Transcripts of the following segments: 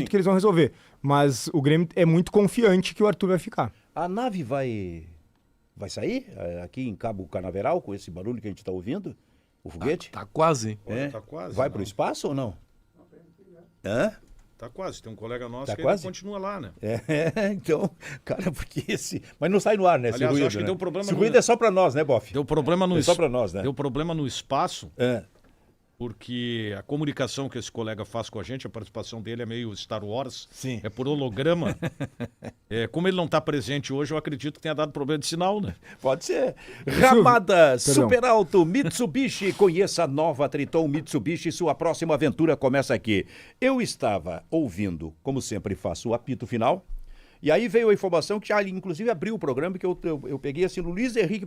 que eles vão resolver. Mas o Grêmio é muito confiante que o Arthur vai ficar. A nave vai sair aqui em Cabo Canaveral com esse barulho que a gente está ouvindo? O foguete? Tá quase. Tá quase. Vai para o espaço ou não? Hã? Tá quase. Tem um colega nosso Tá que quase? ainda continua lá, né? Então, cara, porque esse... Mas não sai no ar, né, esse Aliás, ruído, eu acho que né? deu problema Esse no- ruído é só para nós, né, Boff? Deu problema no É só para nós, né? Deu problema no espaço, É. porque a comunicação que esse colega faz com a gente, a participação dele é meio Star Wars. Sim. É por holograma. Como ele não está presente hoje, eu acredito que tenha dado problema de sinal, né? Pode ser. Ramada Perdão. Super Alto Mitsubishi. Conheça a nova Triton Mitsubishi. Sua próxima aventura começa aqui. Eu estava ouvindo, como sempre faço, o apito final. E aí veio a informação que já, inclusive, abriu o programa que eu peguei assim no Luiz Henrique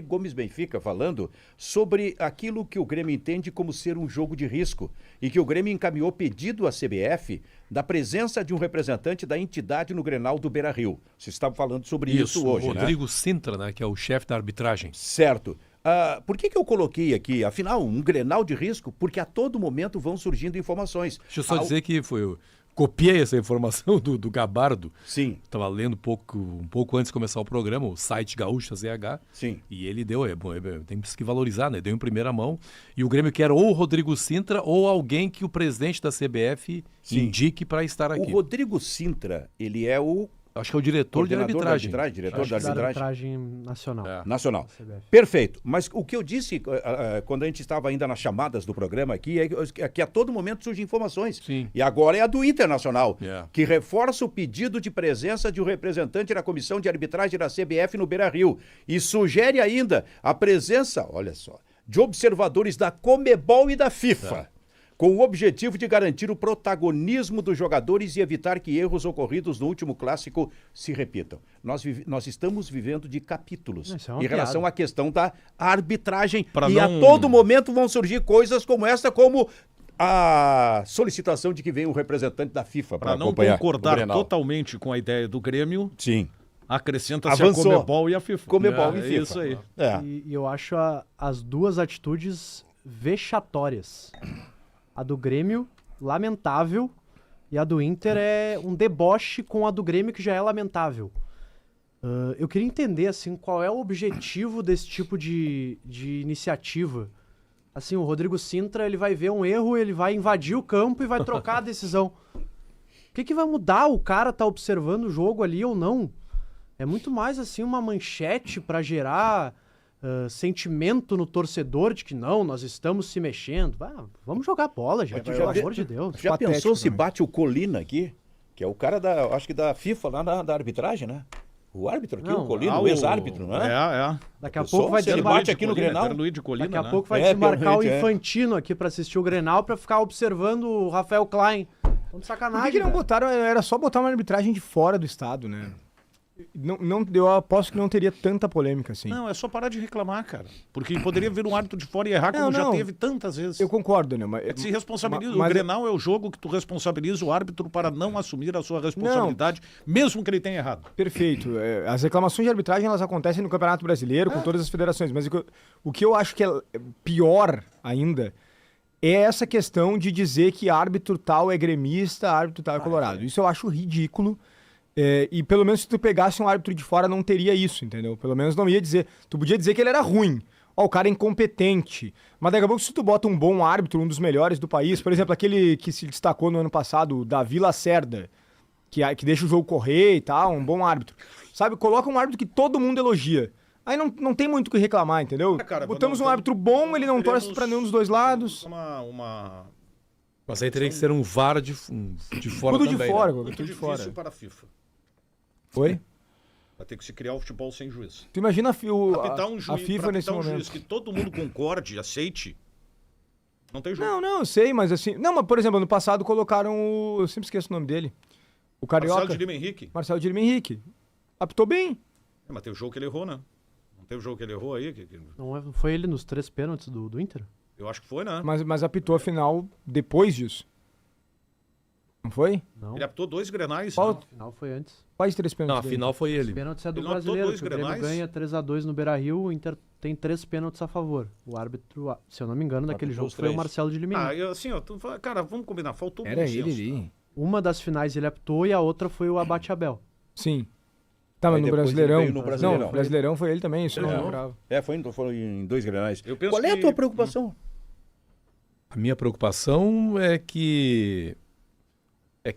Gomes Benfica, falando sobre aquilo que o Grêmio entende como ser um jogo de risco e que o Grêmio encaminhou pedido à CBF da presença de um representante da entidade no Grenal do Beira-Rio. Vocês estavam falando sobre isso hoje, o né? Rodrigo Sintra, né, que é o chefe da arbitragem. Certo. Por que eu coloquei aqui, afinal, um Grenal de risco? Porque a todo momento vão surgindo informações. Deixa eu só dizer que copiei essa informação do Gabardo. Sim, Estava lendo um pouco antes de começar o programa, o site Gaúcha ZH. sim. E ele deu, tem que valorizar, né? Deu em primeira mão. E o Grêmio quer ou o Rodrigo Sintra ou alguém que o presidente da CBF Sim. indique para estar O aqui. Rodrigo Sintra, ele é o Acho que é o diretor de coordenador da arbitragem. diretor Acho da que da arbitragem arbitragem nacional. É. nacional. CBF. Perfeito. Mas o que eu disse quando a gente estava ainda nas chamadas do programa aqui é que a todo momento surgem informações. Sim. E agora é a do Internacional, É. que reforça o pedido de presença de um representante da comissão de arbitragem da CBF no Beira-Rio e sugere ainda a presença, olha só, de observadores da Conmebol e da FIFA. Com o objetivo de garantir o protagonismo dos jogadores e evitar que erros ocorridos no último clássico se repitam. Nós estamos vivendo de capítulos Isso é uma em relação piada. à questão da arbitragem. Pra E a não- todo momento vão surgir coisas como essa, como a solicitação de que venha um representante da FIFA para Para não acompanhar o concordar Grenal. totalmente com a ideia do Grêmio, Sim. acrescenta-se a Avançou. Comebol e a FIFA. Comebol e FIFA. É isso aí. É. E eu acho as duas atitudes vexatórias. A do Grêmio, lamentável, e a do Inter é um deboche com a do Grêmio, que já é lamentável. Eu queria entender, assim, qual é o objetivo desse tipo de iniciativa. Assim, o Rodrigo Sintra, ele vai ver um erro, ele vai invadir o campo e vai trocar a decisão. O que vai mudar? O cara tá observando o jogo ali ou não? É muito mais, assim, uma manchete para gerar sentimento no torcedor de que não, nós estamos se mexendo. Vamos jogar bola, gente, Mas tu pelo já amor de Deus. Já Patético pensou se também. bate o Colina aqui? Que é o cara acho que da FIFA lá da arbitragem, né? O árbitro aqui, Não, o Colina, o ex-árbitro, né? Daqui a Pensou pouco vai se ele desmarcar. bate aqui no Grenal? Luiz de Colina, Daqui a né? pouco vai É, desmarcar o realmente, é. Infantino aqui pra assistir o Grenal pra ficar observando o Rafael Klein. Tão de Por sacanagem, que não velho. botaram? Era só botar uma arbitragem de fora do estado, né? Não, eu aposto que não teria tanta polêmica assim. Não, é só parar de reclamar, cara. Porque poderia vir um árbitro de fora e errar como Não, já não. teve tantas vezes. Eu concordo, né? Mas, Se responsabiliza. mas- O Grenal é o jogo que tu responsabiliza o árbitro para não assumir a sua responsabilidade, mesmo que ele tenha errado. Perfeito. As reclamações de arbitragem elas acontecem no Campeonato Brasileiro com todas as federações, mas o que eu acho que é pior ainda é essa questão de dizer que árbitro tal é gremista, árbitro tal é colorado. Isso eu acho ridículo. E pelo menos se tu pegasse um árbitro de fora não teria isso, entendeu? Pelo menos não ia dizer. Tu podia dizer que ele era ruim. Ó, o cara é incompetente. Mas daqui a pouco se tu bota um bom árbitro, um dos melhores do país, por exemplo, aquele que se destacou no ano passado, o Davi Lacerda, que deixa o jogo correr e tal, um bom árbitro. Sabe, coloca um árbitro que todo mundo elogia. Aí não tem muito o que reclamar, entendeu? Cara, Botamos um vamos- árbitro bom, ele não torce pra nenhum dos dois lados. Mas aí teria que ser um VAR de fora Tudo de também, fora, né? tudo de Muito fora. difícil para a FIFA. Oi? Vai ter que se criar o futebol sem juiz. Tu imagina Apitar um a juiz, FIFA pra nesse apitar um momento. juiz que todo mundo concorde, aceite, não tem jogo. Não, eu sei, mas assim... Não, mas por exemplo, ano passado colocaram o... Eu sempre esqueço o nome dele. O Carioca. Marcelo de Lima Henrique. Marcelo de Lima Henrique. Apitou bem. Mas tem o jogo que ele errou, né? Não tem o jogo que ele errou aí? Não foi ele nos 3 pênaltis do Inter? Eu acho que foi, né? Mas apitou a final depois disso. Não foi? Não, Ele apitou 2 Grenais. Qual- né? a final foi antes. Quais 3 Não, pênaltis? a final foi ele. Pênaltis é do Ele não apitou brasileiro, dois que o Grêmio Grenais? ganha 3-2 no Beira-Rio, o Inter tem 3 pênaltis a favor. O árbitro, se eu não me engano, naquele Apitou jogo os foi o 3. Marcelo de Lima. Ah, assim, ó, cara, vamos combinar. Faltou Era bom ele senso. ali. Uma das finais ele apitou e a outra foi o Abate Abel. Sim. Tá, mas Aí no depois ele Brasileirão. veio no Brasileirão. Não, o Brasileirão foi ele também, isso eu não lembrava. Foi em 2 Grenais. Eu penso Qual é a que- tua preocupação? A minha preocupação é que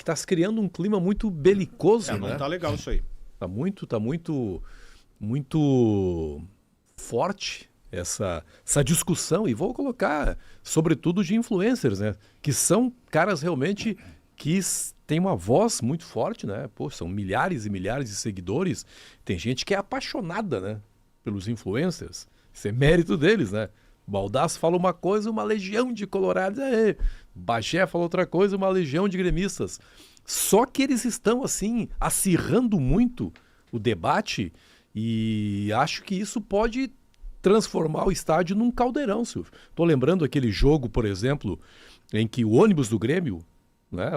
tá se criando um clima muito belicoso, Não né? tá legal isso aí. Tá muito forte essa discussão, e vou colocar, sobretudo, de influencers, né? Que são caras realmente que têm uma voz muito forte, né? Pô, são milhares e milhares de seguidores. Tem gente que é apaixonada, né? Pelos influencers. Isso é mérito deles, né? Baldasso fala uma coisa, uma legião de colorados. Bagé fala outra coisa, uma legião de gremistas. Só que eles estão, assim, acirrando muito o debate, e acho que isso pode transformar o estádio num caldeirão, Silvio. Estou lembrando aquele jogo, por exemplo, em que o ônibus do Grêmio, né,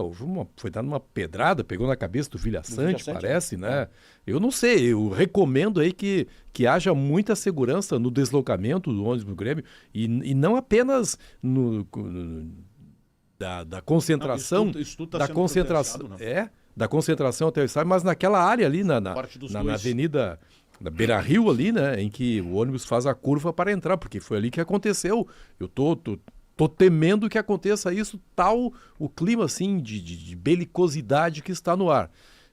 foi dado uma pedrada, pegou na cabeça do Vilha Sante, parece, né? Eu não sei, eu recomendo aí que haja muita segurança no deslocamento do ônibus do Grêmio, e não apenas da concentração, Não, isso tudo tá da sendo concentração, providenciado, né? da concentração até o estádio, mas naquela área ali na Parte dos na dois. avenida da Beira-Rio ali, né, em que o ônibus faz a curva para entrar, porque foi ali que aconteceu. Eu tô temendo que aconteça isso, tal o clima assim de belicosidade que está no ar.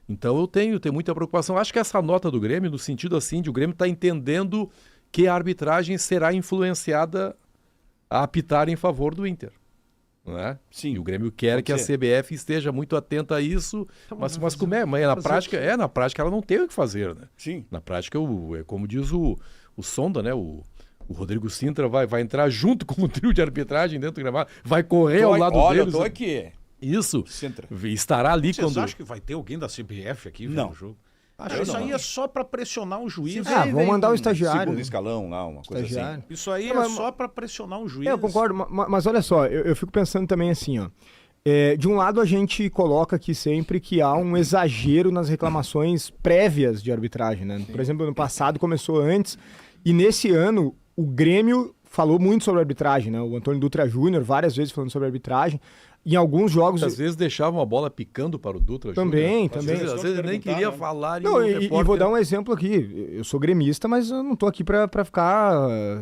Então eu tenho muita preocupação. Acho que essa nota do Grêmio, no sentido assim, de o Grêmio está entendendo que a arbitragem será influenciada a apitar em favor do Inter. Não é? Sim. E o Grêmio quer Pode que ser. a CBF esteja muito atenta a isso, mas como é? Mas na prática ela não tem o que fazer, né? Sim. Na prática, como diz o Sonda, né? O Rodrigo Sintra vai entrar junto com o trio de arbitragem dentro do gramado, vai correr ao lado Olha, deles. eu tô aqui. Isso. Sintra. Estará ali Vocês quando... acham que vai ter alguém da CBF aqui vendo Não. o jogo? Acho Isso que aí não. é só para pressionar o juiz. vamos mandar o estagiário. Segundo né? escalão lá, uma coisa Estagiário. assim. Isso aí Não, é mas- só para pressionar o juiz. Eu concordo, mas olha só, eu fico pensando também assim, ó. De um lado, a gente coloca aqui sempre que há um exagero nas reclamações prévias de arbitragem, né? Por exemplo, ano passado começou antes, e nesse ano o Grêmio falou muito sobre arbitragem, né? O Antônio Dutra Júnior várias vezes falando sobre arbitragem. Em alguns jogos... Às vezes deixavam a bola picando para o Dutra. Também, Júnior. também. Às vezes ele nem queria falar. Não, e o e vou dar um exemplo aqui. Eu sou gremista, mas eu não tô aqui pra ficar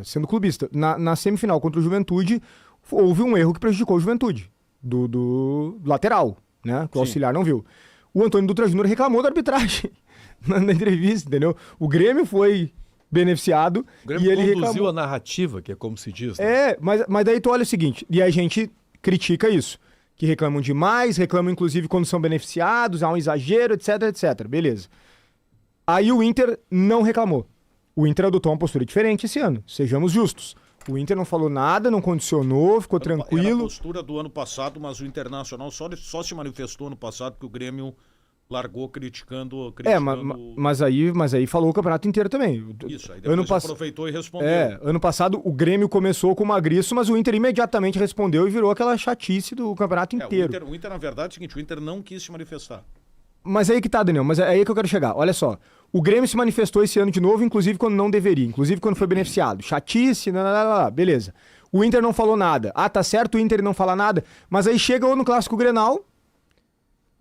sendo clubista. Na semifinal contra o Juventude, houve um erro que prejudicou o Juventude, do lateral, né? Que o auxiliar não viu. O Antônio Dutra Júnior reclamou da arbitragem na entrevista, entendeu? O Grêmio foi beneficiado O Grêmio e ele conduziu reclamou. a narrativa, que é como se diz. Né? Mas daí tu olha o seguinte, e a gente critica isso, que reclamam demais, reclamam inclusive quando são beneficiados, há um exagero, etc, etc. Beleza. Aí o Inter não reclamou. O Inter adotou uma postura diferente esse ano, sejamos justos. O Inter não falou nada, não condicionou, ficou Era a tranquilo. postura do ano passado, mas o Internacional só se manifestou ano passado que o Grêmio largou criticando... Mas aí falou o campeonato inteiro também. Isso, aí depois aproveitou e respondeu. Ano passado o Grêmio começou com o Magriço, mas o Inter imediatamente respondeu e virou aquela chatice do campeonato inteiro. O Inter, na verdade, é o seguinte, o Inter não quis se manifestar. Mas aí que tá, Daniel, mas é aí que eu quero chegar. Olha só, o Grêmio se manifestou esse ano de novo, inclusive quando não deveria, inclusive quando foi beneficiado. Chatice, beleza. O Inter não falou nada. Ah, tá certo o Inter não falar nada, mas aí chega no Clássico Grenal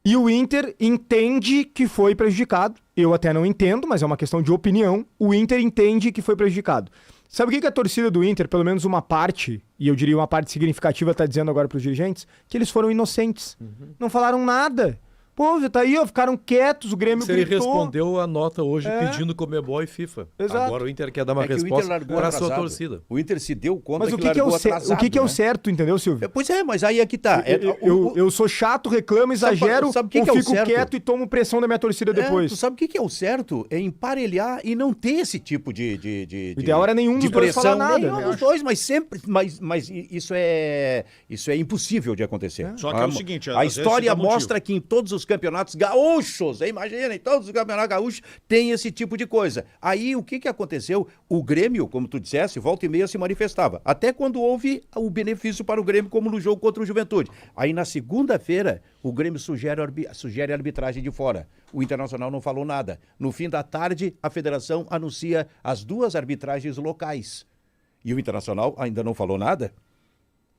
e o Inter entende que foi prejudicado. Eu até não entendo, mas é uma questão de opinião. O Inter entende que foi prejudicado. Sabe o que a torcida do Inter, pelo menos uma parte, e eu diria uma parte significativa, tá dizendo agora pros dirigentes? Que eles foram inocentes. Não falaram nada. Pô, tá aí, ó, ficaram quietos, o Grêmio Ele gritou. respondeu a nota hoje pedindo Comebol e FIFA. Exato. Agora o Inter quer dar uma É que o Inter resposta largou para a sua atrasado. torcida. O Inter se deu conta Mas o que que, que é o, largou o que, que é o atrasado, né? certo, entendeu, Silvio? Pois é, mas aí é que tá. Eu sou chato, reclamo, exagero, sabe o que ou que é o fico certo? quieto e tomo pressão da minha torcida depois. Tu sabe o que é o certo? É emparelhar e não ter esse tipo de O ideal era nenhum de dos dois pressão. falar nada, Nenhum né? dos dois, mas sempre. Mas isso é impossível de acontecer. Só que é o seguinte, a às vezes história se dá motivo. mostra que em todos os campeonatos gaúchos, imagina, em todos os campeonatos gaúchos tem esse tipo de coisa. Aí o que aconteceu? O Grêmio, como tu dissesse, volta e meia se manifestava. Até quando houve o benefício para o Grêmio, como no jogo contra o Juventude. Aí na segunda-feira, o Grêmio sugere a arbitragem de fora. O Internacional não falou nada. No fim da tarde, a federação anuncia as duas arbitragens locais. E o Internacional ainda não falou nada?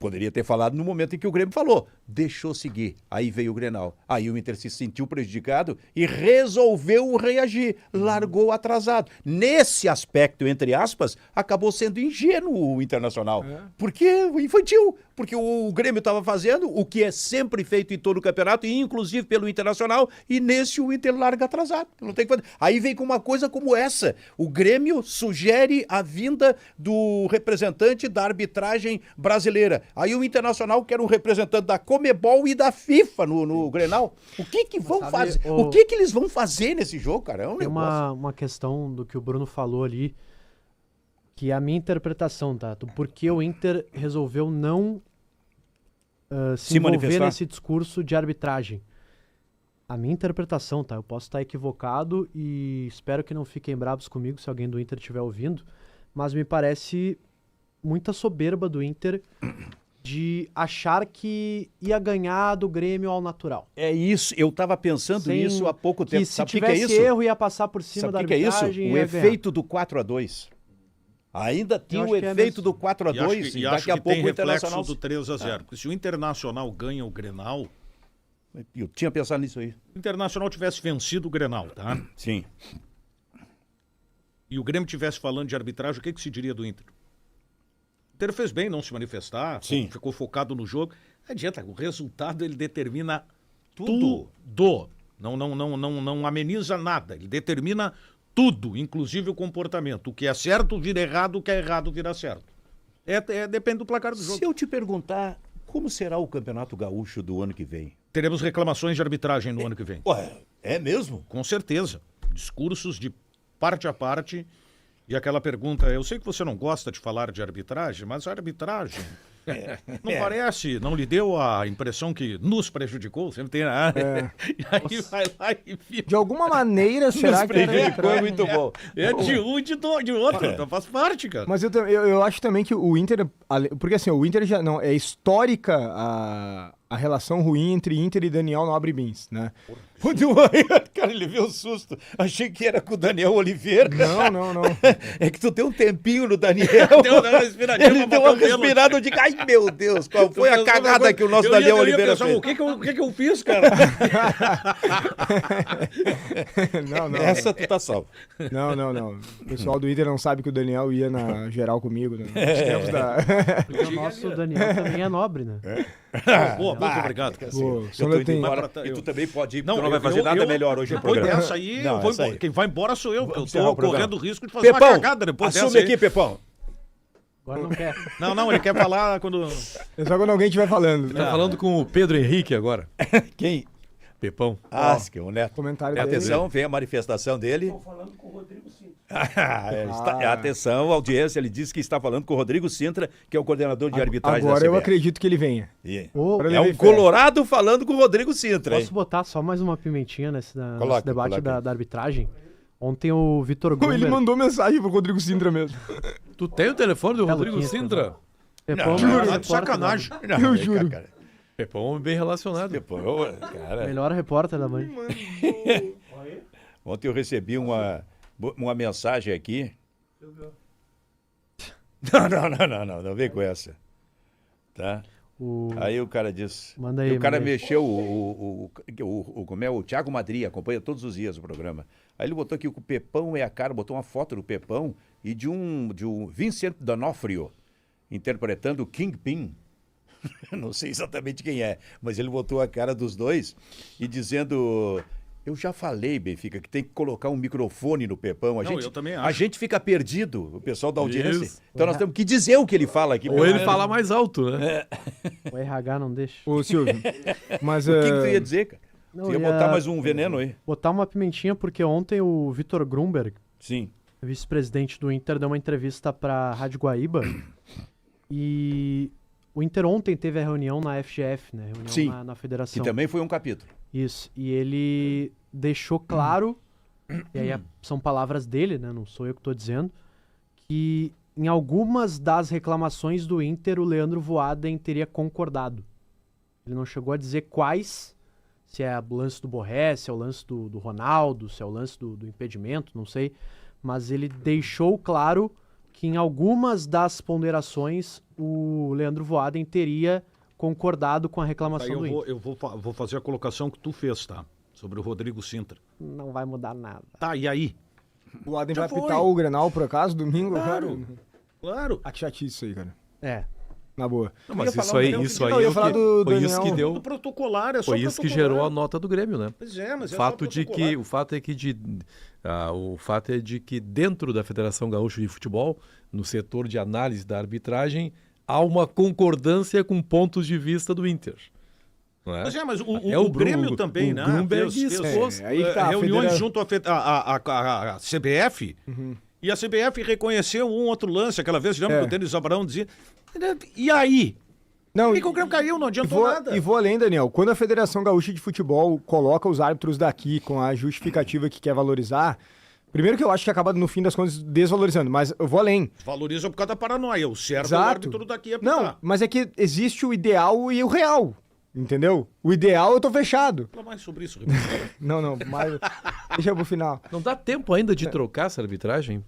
Poderia ter falado no momento em que o Grêmio falou. Deixou seguir. Aí veio o Grenal. Aí o Inter se sentiu prejudicado e resolveu reagir. Largou atrasado. Nesse aspecto, entre aspas, acabou sendo ingênuo o Internacional. Porque infantil. Porque o Grêmio estava fazendo o que é sempre feito em todo o campeonato, e inclusive pelo Internacional, e nesse o Inter larga atrasado. Não tem que fazer. Aí vem com uma coisa como essa. O Grêmio sugere a vinda do representante da arbitragem brasileira. Aí o Internacional quer um representante da Comebol e da FIFA no Grenal. O que vão fazer? O que eles vão fazer nesse jogo, cara? É um Tem negócio. uma questão do que o Bruno falou ali, que é a minha interpretação, tá? Do porquê o Inter resolveu não se envolver manifestar? nesse discurso de arbitragem. A minha interpretação, tá? Eu posso estar equivocado e espero que não fiquem bravos comigo se alguém do Inter estiver ouvindo, mas me parece muita soberba do Inter de achar que ia ganhar do Grêmio ao natural. É isso. Eu estava pensando Sem- nisso há pouco tempo. Que se Sabe o que é tivesse isso? erro ia passar por cima Sabe da o que é isso? arbitragem e O ia ganhar. efeito do 4-2. Ainda tinha acho o que é efeito mesmo. do 4-2 e acho daqui a que pouco tem o reflexo Internacional... do 3-0. Porque se o Internacional ganha o Grenal, Eu tinha pensado nisso aí. o Internacional tivesse vencido o Grenal, tá? Sim. E o Grêmio tivesse falando de arbitragem, o que se diria do Inter? O Inter fez bem não se manifestar, Sim. ficou focado no jogo. Não adianta, o resultado ele determina Tudo. tudo. Não ameniza nada, ele determina tudo, inclusive o comportamento. O que é certo vira errado, o que é errado vira certo. Depende do placar do jogo. Se eu te perguntar como será o Campeonato Gaúcho do ano que vem? Teremos reclamações de arbitragem no ano que vem. Ué, é mesmo? Com certeza. Discursos de parte a parte. E aquela pergunta, eu sei que você não gosta de falar de arbitragem, mas a arbitragem não parece, não lhe deu a impressão que nos prejudicou? Sempre tem, E aí vai lá e fica. De alguma maneira, será que era Prejudicou é muito bom. É de um e de outro, então faz parte, cara. Mas eu acho também que o Inter... Porque assim, o Inter já não... É histórica a relação ruim entre Inter e Daniel Nobre Bins, né? Cara, ele viu um susto. Achei que era com o Daniel Oliveira. Não. É que tu tem um tempinho no Daniel. Deu uma respirativa Ele deu uma respirada, eu digo, ai meu Deus, qual foi a cagada que o nosso Daniel Oliveira fez? O que eu fiz, cara? Não. Essa tu tá salvo. Não. O pessoal do Inter não sabe que o Daniel ia na geral comigo, né? Nos tempos da... Porque o nosso Daniel também é nobre, né? Pô, muito obrigado, cara. Pô, Eu só tô indo tem... embora, eu- e tu também pode ir, Não, porque tu não vai fazer nada melhor hoje no depois programa. dessa aí, Não, eu vou essa aí. embora. Quem vai embora sou eu, porque eu encerrar tô o programa. correndo o risco de fazer uma Pepão, cagada depois assume dessa aí. aqui, Pepão. Agora não quer. Não, ele quer falar quando... É só quando alguém estiver falando. Tá falando com o Pedro Henrique agora. Quem? Pepão. Que o Neto. Comentário dele. Atenção, vem a manifestação dele. Estou falando com o Rodrigo Sintra. Atenção, audiência, ele disse que está falando com o Rodrigo Sintra, que é o coordenador de arbitragem Agora da eu CBF. acredito que ele venha. Ô, Pra É levar um fé. colorado falando com o Rodrigo Sintra, hein? posso botar só mais uma pimentinha nesse Coloca, debate coloca. da arbitragem? Ontem o Vitor Pô, ele Grumber... mandou mensagem pro Rodrigo Sintra mesmo. Tu tem o telefone do É, Rodrigo Luquinhas, Sintra? Pepão, Não, melhor Tá de repórter sacanagem. Não, Eu vem cá, juro. cara. Pepão é um homem bem relacionado. Depois, cara, melhor repórter da Band. ontem eu recebi uma mensagem aqui. Não vem com essa. Tá? Aí o cara disse. Manda aí, o cara manda aí. mexeu como é o Thiago Madri, acompanha todos os dias o programa. Aí ele botou aqui que o Pepão é a cara, botou uma foto do Pepão e de um Vincent D'Onofrio interpretando o Kingpin. Não sei exatamente quem é, mas ele botou a cara dos dois e dizendo: eu já falei, Benfica, que tem que colocar um microfone no Pepão. Eu também A acho. gente fica perdido, o pessoal da audiência. Isso. Então nós temos que dizer o que ele fala aqui. Ou ele fala mais alto, né? O RH não deixa. Ô, Silvio, mas... O que tu ia dizer, cara? Não, Tu ia ia botar mais um veneno aí? Botar uma pimentinha porque ontem o Vitor Grumberg, Sim. vice-presidente do Inter, deu uma entrevista pra Rádio Guaíba e o Inter ontem teve a reunião na FGF, né? Reunião Sim. na Que federação. também foi um capítulo. Isso, e ele deixou claro, e aí são palavras dele, né? Não sou eu que tô dizendo, que em algumas das reclamações do Inter o Leandro Voaden teria concordado. Ele não chegou a dizer quais, se é o lance do Borré, se é o lance do Ronaldo, se é o lance do impedimento, não sei, mas ele deixou claro que em algumas das ponderações o Leandro Voaden teria concordado com a reclamação Aí do Inter. eu vou fazer a colocação que tu fez, tá? Sobre o Rodrigo Sintra. Não vai mudar nada. Tá, e aí? O Adem Já vai foi. apitar o Grenal, por acaso, domingo, Claro. cara? Claro. Ah, que chatice isso aí, cara. É. Na boa. Não, mas ia isso falar um aí, Daniel isso que- aí Não, eu ia é o falar que- do foi isso Daniel. que deu, Tudo protocolar, é só foi isso que protocolar. gerou a nota do Grêmio, né? Pois é, mas O é fato só de protocolar. que o fato é de que dentro da Federação Gaúcha de Futebol, no setor de análise da arbitragem, há uma concordância com pontos de vista do Inter. Não é? Mas o Até o Grêmio Bru- também, o né? Grunberg Fez expôs. aí que tá, a reuniões federa- junto à CBF e a CBF reconheceu um outro lance. Aquela vez, lembra É. que o Denis Abrão dizia... E aí? Não, E que o Grêmio caiu, não adiantou nada. E vou além, Daniel. Quando a Federação Gaúcha de Futebol coloca os árbitros daqui com a justificativa que quer valorizar, primeiro que eu acho que acaba, no fim das contas, desvalorizando, mas eu vou além. Valoriza por causa da paranoia. O certo é o Exato. árbitro daqui apitar. Não, mas é que existe o ideal e o real, entendeu? O ideal eu tô fechado. Fala mais sobre isso, Ribeiro. Não, mas deixa pro final. Não dá tempo ainda de trocar essa arbitragem?